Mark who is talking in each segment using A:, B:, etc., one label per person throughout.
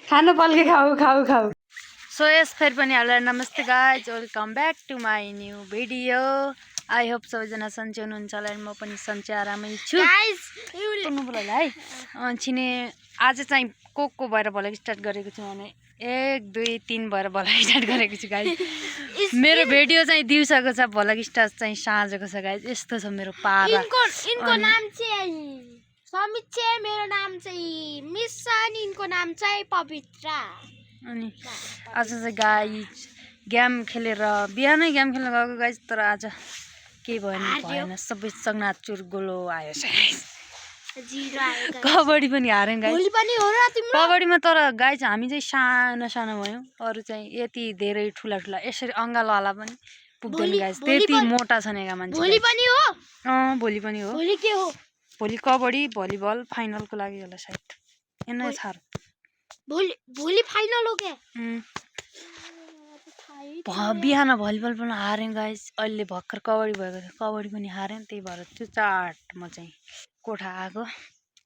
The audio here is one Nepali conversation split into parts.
A: खानु पल्के खाऊ खाऊ खाऊ। सो यस फेरि पनि हालेर नमस्ते guys, welcome back to my new video. I hope सबैजना सन्चै हुनुहुन्छ होला। म पनि सन्चै आरामै छु है। छिने आज चाहिँ को भएर भ्लग स्टार्ट गरेको छु भने 1 2 3 भएर भ्लग स्टार्ट गरेको छु गाइज। मेरो भिडियो चाहिँ दिउँसोको छ, भ्लग स्टार्ट चाहिँ साँझको छ गाइज। यस्तो छ मेरो पारा।
B: इनको नाम चाहिँ समित छ, मेरो नाम चाहिँ मिसा, इनको नाम चाहिँ पवित्रा।
A: अनि आज चाहिँ गाइज गेम खेलेर बिहानै गेम खेल्न गएको गाइज, तर आज के भएन, सबै चकनाचुर गोलो आयो। कबड्डी पनि हार्यौँ गाइज। कबड्डीमा तर गाइज हामी चाहिँ सानो सानो भयौँ, अरू चाहिँ यति धेरै ठुला ठुला यसरी अङ्गालवाला पनि पुग्दैन गाइज, त्यति मोटा छनेका मान्छे।
B: भोलि पनि हो।
A: भोलि पनि हो।
B: भोलि के हो?
A: भोलि कबड्डी भलिबल फाइनलको लागि होला सायद। एनै थाहा।
B: भोलि फाइनल हो क्या?
A: बिहान भलिबल पनि हार्यौँ गाइज। अहिले भर्खर कबड्डी भएको थियो, कबड्डी पनि हार्यौँ। त्यही भएर त्यो चाट म चाहिँ कोठा आएको।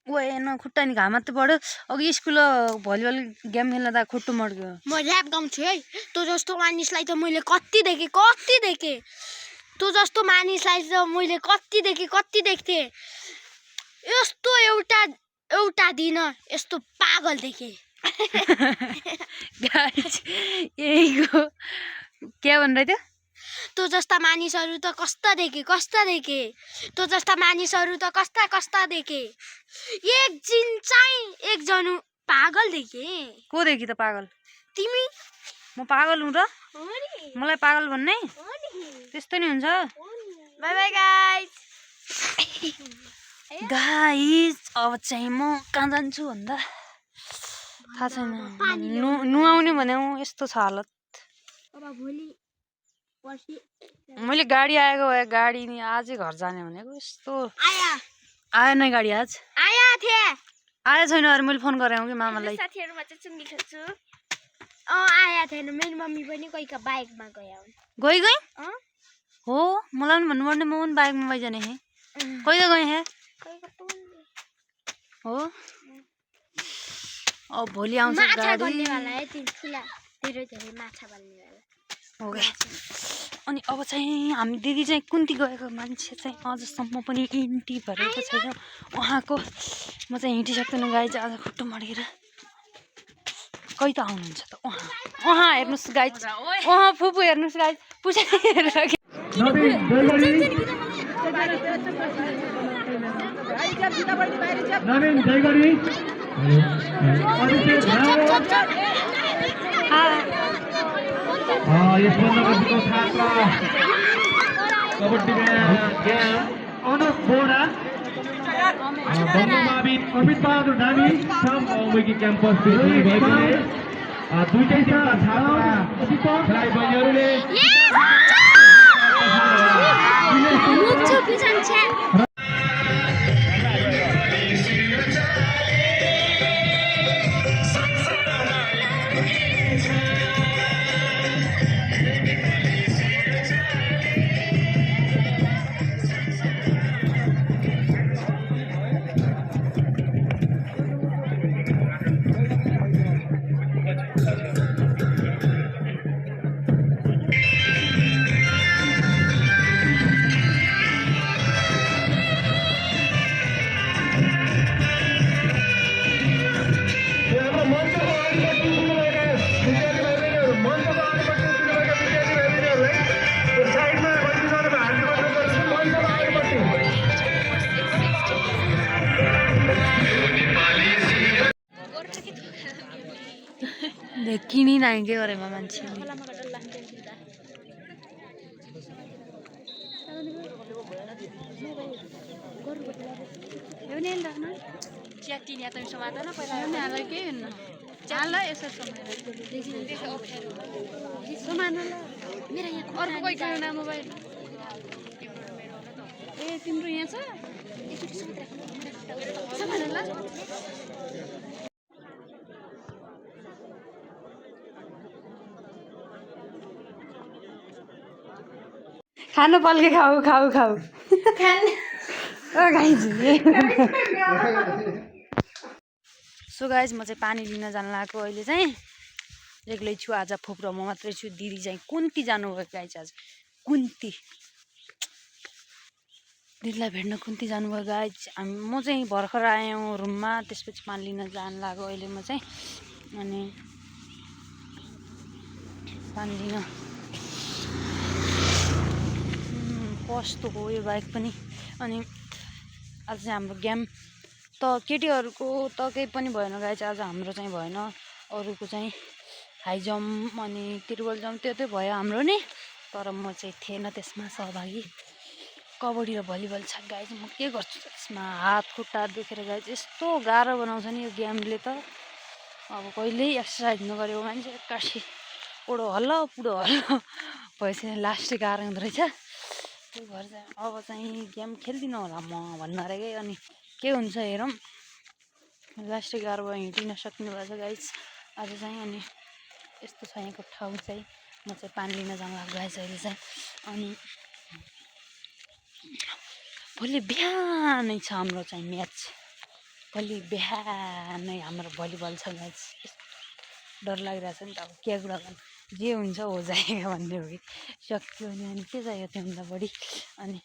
A: हेर्न खुट्टा नि घाम मात्रै पढ्यो। अघि स्कुल भलिबल गेम खेल्न त खुट्टो मड्क्यो।
B: म ऱ्याप गाउँछु है। तँ जस्तो मानिसलाई त मैले कति देखेँ। तँ जस्तो मानिसलाई त मैले कति देख्थेँ। यस्तो एउटा दिन यस्तो पागल देखेँ।
A: यहीको के भनिरहेको थियो?
B: तँ जस्ता मानिसहरू त कस्ता देखेँ। तँ जस्ता मानिसहरू त कस्ता देखेँ। एकजना पागल देखेँ।
A: को देखि त पागल?
B: तिमी।
A: म पागल हुँ र? मलाई पागल भन्ने त्यस्तो नि हुन्छ।
B: By by guys.
A: अब चाहिँ म कहाँ जान्छु भन्दा थाहा छैन। नुहाउने भने यस्तो छ हालत। मैले गाडी आएको भए गाडी नि आजै घर जाने भनेको। यस्तो आएन गाडी आज। आए छैन। अरे मैले फोन गरेँ कि मामालाई।
B: साथीहरुमा चाहिँ चुङ्गी खेल्छु। आया थिएन। मेरो मम्मी पनि कोहीका बाइकमा गयो।
A: हो मलाई पनि भन्नुपर्ने, म पनि बाइकमा जाने हे। कोही त गएँ हे हो। अब भोलि आउँछ गाडी। हो क्या। अनि अब चाहिँ हामी दिदी चाहिँ कुन्ती गएको मान्छे चाहिँ अझसम्म पनि इन्टी भरेको छैन उहाँको। म चाहिँ हिँडिसक्दैन गाइज आज खुट्टो मर्केर। कहीँ त आउनुहुन्छ त उहाँ हेर्नुहोस् गाइज। फुपू हेर्नुहोस् गाइज। पुछा हेरेर
C: यसको छात्र कबड्डी अनुप बोरा बन्धुमावित अमित बहादुर नानी सब औमेकी क्याम्पस दुईटै छात्र बहिनीहरूले
A: किनी नाइके गरेमा मान्छे तिम्रो यहाँ छ खानु पल्के खाऊ खाऊ खाऊ गाइज सो गाइज म चाहिँ पानी लिन जान लागेको अहिले चाहिँ एक्लै छु आज फुप्रो म मात्रै छु दिदी चाहिँ कुन्ती जानुभयो गाइज आज कुन्ती दिदीलाई भेट्न कुन्ती जानुभयो गाइज म चाहिँ भर्खर आएँ रुममा त्यसपछि पानी लिन जान लाग्यो अहिले म चाहिँ अनि पानी लिन कस्तो हो यो बाइक पनि अनि आज चाहिँ हाम्रो गेम त केटीहरूको त केही पनि भएन गाइज आज हाम्रो चाहिँ भएन अरूको चाहिँ हाई जम्प अनि त्रिबल जम्प त्यो चाहिँ भयो हाम्रो नि तर म चाहिँ थिएन त्यसमा सहभागी कबड्डी र भलिबल छ गाइज म के गर्छु त्यसमा हात खुट्टा दुखेर गाइज यस्तो गाह्रो बनाउँछ नि यो गेमले त अब कहिल्यै एक्सर्साइज नगरेको मान्छे एक्कासी पुडो हल्ल भएपछि लास्टै गाह्रो हुँदो रहेछ त्यही भएर चाहिँ अब चाहिँ गेम खेल्दिनँ होला म भन्नु अरेकै अनि के हुन्छ हेरौँ लास्टै गाह्रो भयो हिँडिन सक्ने भएछ गाइज आज चाहिँ अनि यस्तो छ यहाँको ठाउँ चाहिँ म चाहिँ पानी लिन जान लाग्यो गाइज अहिले चाहिँ अनि भोलि बिहानै छ हाम्रो चाहिँ म्याच भोलि बिहानै हाम्रो भलिबल छ गाइज डर लागिरहेछ नि त अब के कुरा गर्नु जे हुन्छ हो जाएगा भन्ने हो कि सक्यो अनि के चाहियो त्योभन्दा बढी अनि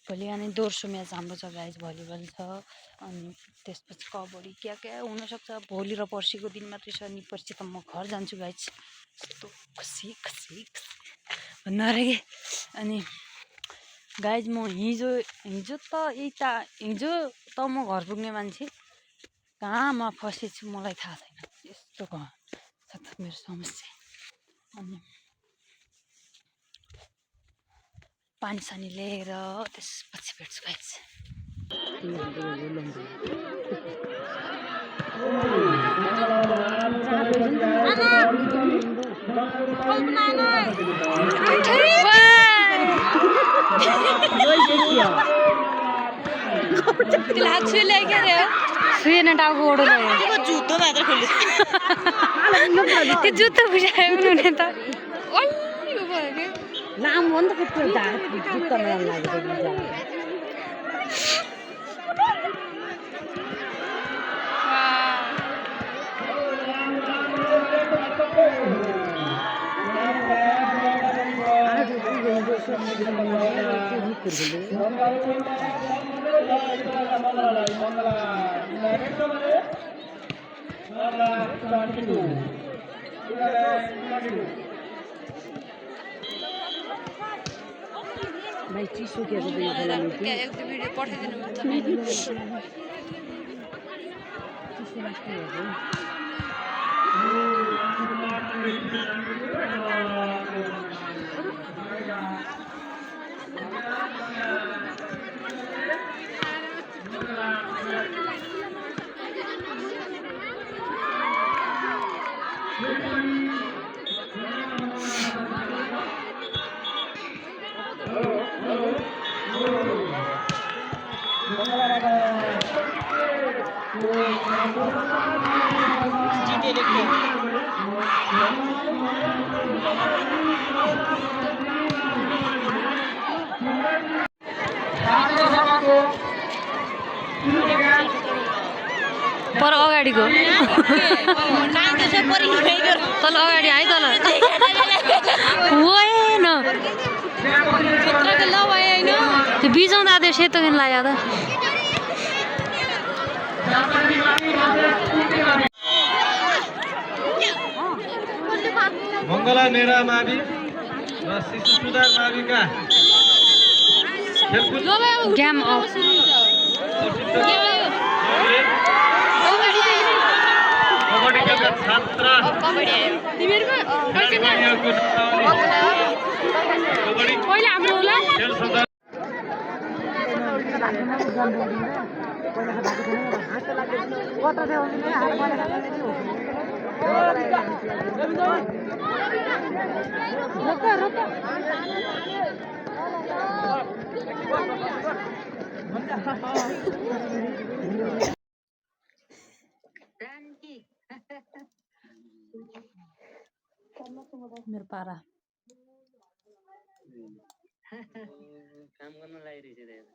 A: भोलि बिहानै दोस्रो म्याच हाम्रो छ गाइज भलिबल छ अनि त्यसपछि कबड्डी क्या हुनसक्छ भोलि र पर्सिको दिन मात्रै छ अनि पर्सि त म घर जान्छु गाइज यस्तो खुसी भन्नु अरे कि अनि गाइज म हिजो त म घर पुग्ने मान्छे कहाँमा फसेछु मलाई थाहा छैन यस्तो छ मेरो समस्या अनि पानी सानी लिएर त्यसपछि भेट्छु गाइज छुएन टाउको ओडो जुत्तो मात्र खोल्यो त्यो जुत्तो बुझायो भने त
D: नाम हो नि त त्यो जुत्ता नराम्रो लागेको भाइ चिसो के
A: भिडियो पठाइदिनु पर अगाडिको तल अगाडि है तल होइन त्यो बिजाउँदा त्यो सेतो किन लाग्यो त
C: मङ्गला नेरा मावि र शिशु सुधार माविका खेलकुद
A: गेम अफ
C: कबड्डी खेलका छात्र खेल सञ्चालन
A: मेरो पारा
E: काम गर्न लागिरहेछ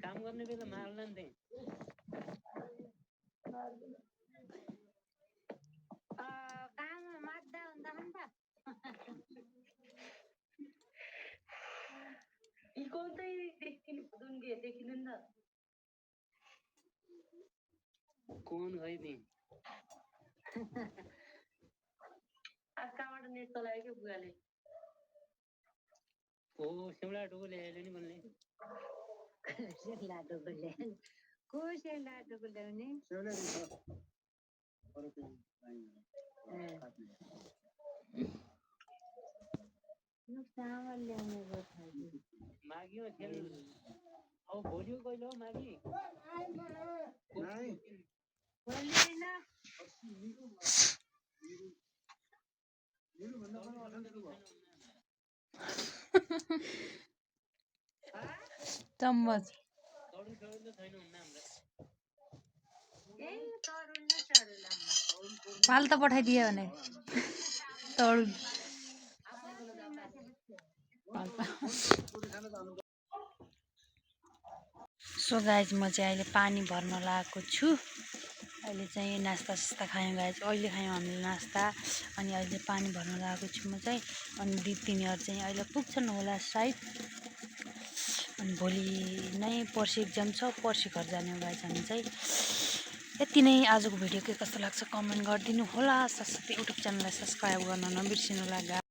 E: काम गर्ने बेला मार्ला नि
D: काम मार्दा हुन्छ नि त देखिनु नि
E: कौन है नि
D: आज कहाँबाट नेट चलायो क्या बुवाले
E: ओ सिमला टोको ल्याएर नि भन्ने
D: लाटोको ल्याउने चामल ल्याउने
E: माग्यो खेल अब भोलि कहिले हो मागी
A: चम्मच
E: तरुण त छैन हुन्न हाम्रो
A: पाल त पठाइदियो भने तरुण सो गाइज म चाहिँ अहिले पानी भर्न लागेको छु अहिले चाहिँ नास्ता सास्ता खायौँ गाइज अहिले खायौँ हामीले नास्ता अनि अहिले पानी भर्न लागेको छु म चाहिँ अनि तिनीहरू चाहिँ अहिले पुग्छन् होला सायद अनि भोलि नै पर्सि एक्जाम छ पर्सि घर जाने हो गाइज हामी चाहिँ यति नै आजको भिडियो के कस्तो लाग्छ कमेन्ट गरिदिनु होला साथसाथै युट्युब च्यानललाई सब्सक्राइब गर्न नबिर्सिनु होला।